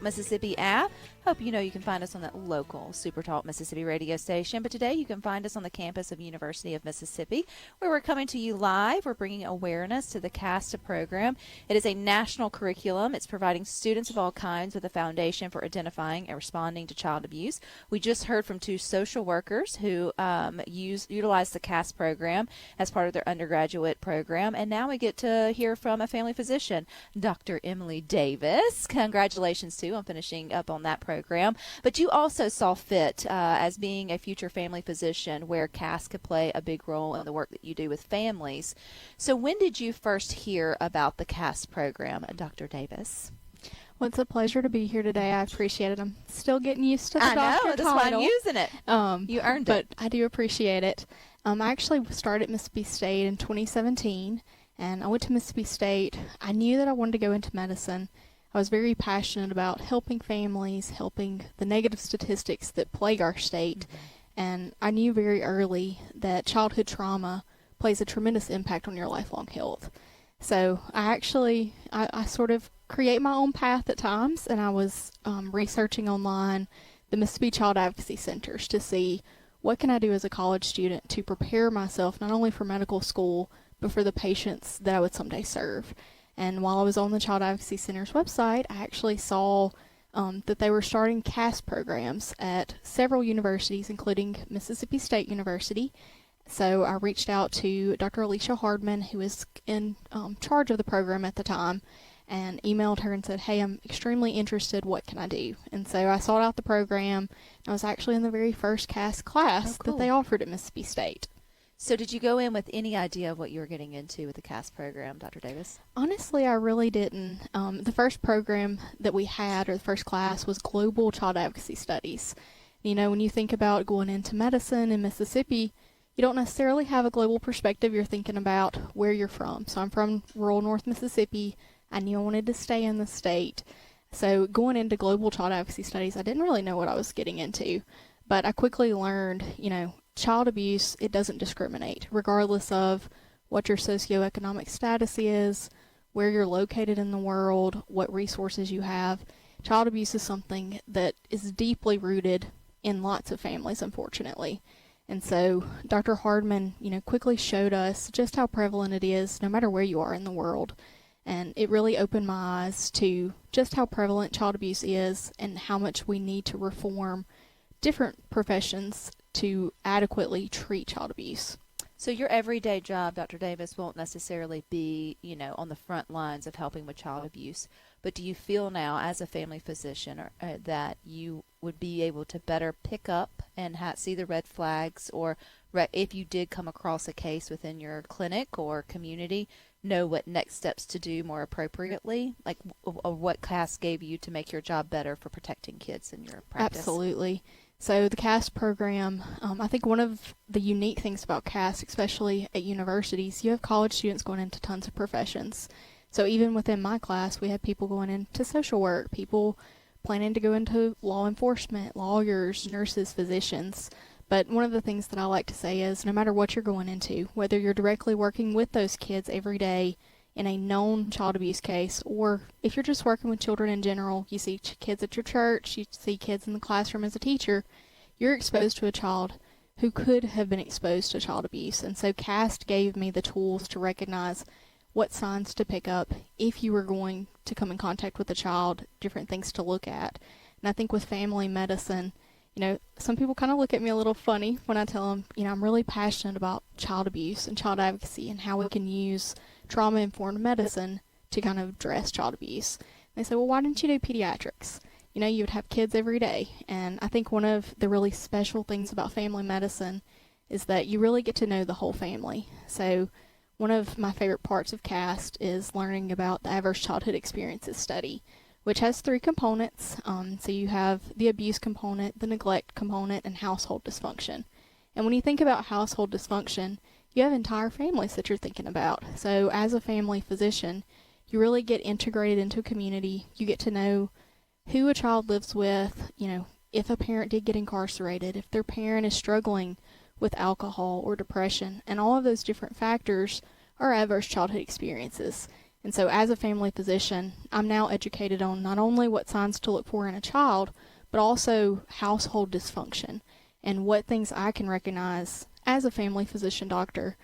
Mississippi app. Hope you know you can find us on that local SuperTalk Mississippi radio station. But today you can find us on the campus of University of Mississippi, where we're coming to you live. We're bringing awareness to the CASTA program. It is a national curriculum. It's providing students of all kinds with a foundation for identifying and responding to child abuse. We just heard from two social workers who utilize the CAST program as part of their undergraduate program. And now we get to hear from a family physician, Dr. Emily Davis. Congratulations, too, on finishing up on that program. But you also saw fit as being a future family physician where CAST could play a big role in the work that you do with families. So when did you first hear about the CAST program, Dr. Davis? Well, it's a pleasure to be here today. I appreciate it. I'm still getting used to the doctor title. That's why I'm using it. You earned it. But I do appreciate it. I actually started at Mississippi State in 2017, and I went to Mississippi State. I knew that I wanted to go into medicine. I was very passionate about helping families, helping the negative statistics that plague our state, and I knew very early that childhood trauma plays a tremendous impact on your lifelong health. So I sort of create my own path at times, and I was researching online the Mississippi Child Advocacy Centers to see what can I do as a college student to prepare myself not only for medical school, but for the patients that I would someday serve. And while I was on the Child Advocacy Center's website, I actually saw that they were starting CAST programs at several universities, including Mississippi State University. So I reached out to Dr. Alicia Hardman, who was in charge of the program at the time, and emailed her and said, hey, I'm extremely interested. What can I do? And so I sought out the program. I was actually in the very first CAST class that they offered at Mississippi State. So did you go in with any idea of what you were getting into with the CAST program, Dr. Davis? Honestly, I really didn't. The first program that we had, or the first class, was Global Child Advocacy Studies. You know, when you think about going into medicine in Mississippi, you don't necessarily have a global perspective. You're thinking about where you're from. So I'm from rural North Mississippi. I knew I wanted to stay in the state. So going into Global Child Advocacy Studies, I didn't really know what I was getting into. But I quickly learned, child abuse, it doesn't discriminate, regardless of what your socioeconomic status is, where you're located in the world, what resources you have. Child abuse is something that is deeply rooted in lots of families, unfortunately. And so Dr. Hardman, quickly showed us just how prevalent it is, no matter where you are in the world. And it really opened my eyes to just how prevalent child abuse is and how much we need to reform different professions to adequately treat child abuse. So your everyday job, Dr. Davis, won't necessarily be, on the front lines of helping with child abuse. But do you feel now, as a family physician, that you would be able to better pick up and see the red flags, or if you did come across a case within your clinic or community, know what next steps to do more appropriately? Like, what CAST gave you to make your job better for protecting kids in your practice? Absolutely. So the CAST program, I think one of the unique things about CAST, especially at universities, you have college students going into tons of professions. So even within my class, we had people going into social work, people planning to go into law enforcement, lawyers, nurses, physicians. But one of the things that I like to say is no matter what you're going into, whether you're directly working with those kids every day in a known child abuse case, or if you're just working with children in general, you see kids at your church, you see kids in the classroom as a teacher, you're exposed to a child who could have been exposed to child abuse. And so CAST gave me the tools to recognize what signs to pick up if you were going to come in contact with a child, different things to look at. And I think with family medicine, some people kind of look at me a little funny when I tell them, I'm really passionate about child abuse and child advocacy and how we can use trauma-informed medicine to kind of address child abuse. And they say, well, why didn't you do pediatrics? You would have kids every day. And I think one of the really special things about family medicine is that you really get to know the whole family. So one of my favorite parts of CAST is learning about the Adverse Childhood Experiences Study, which has 3 components. So you have the abuse component, the neglect component, and household dysfunction. And when you think about household dysfunction, you have entire families that you're thinking about. So as a family physician, you really get integrated into a community. You get to know who a child lives with, if a parent did get incarcerated, if their parent is struggling with alcohol or depression, and all of those different factors are adverse childhood experiences. And so as a family physician, I'm now educated on not only what signs to look for in a child, but also household dysfunction and what things I can recognize as a family physician doctor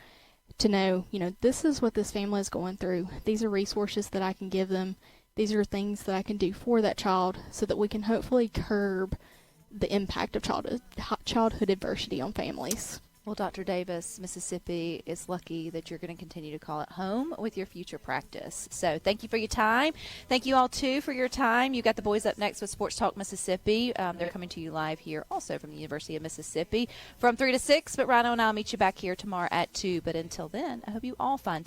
to know, this is what this family is going through. These are resources that I can give them. These are things that I can do for that child so that we can hopefully curb the impact of childhood adversity on families. Well, Dr. Davis, Mississippi is lucky that you're going to continue to call it home with your future practice. So thank you for your time. Thank you all, too, for your time. You got the boys up next with Sports Talk Mississippi. They're coming to you live here also from the University of Mississippi from 3 to 6. But Rhino and I will meet you back here tomorrow at 2. But until then, I hope you all find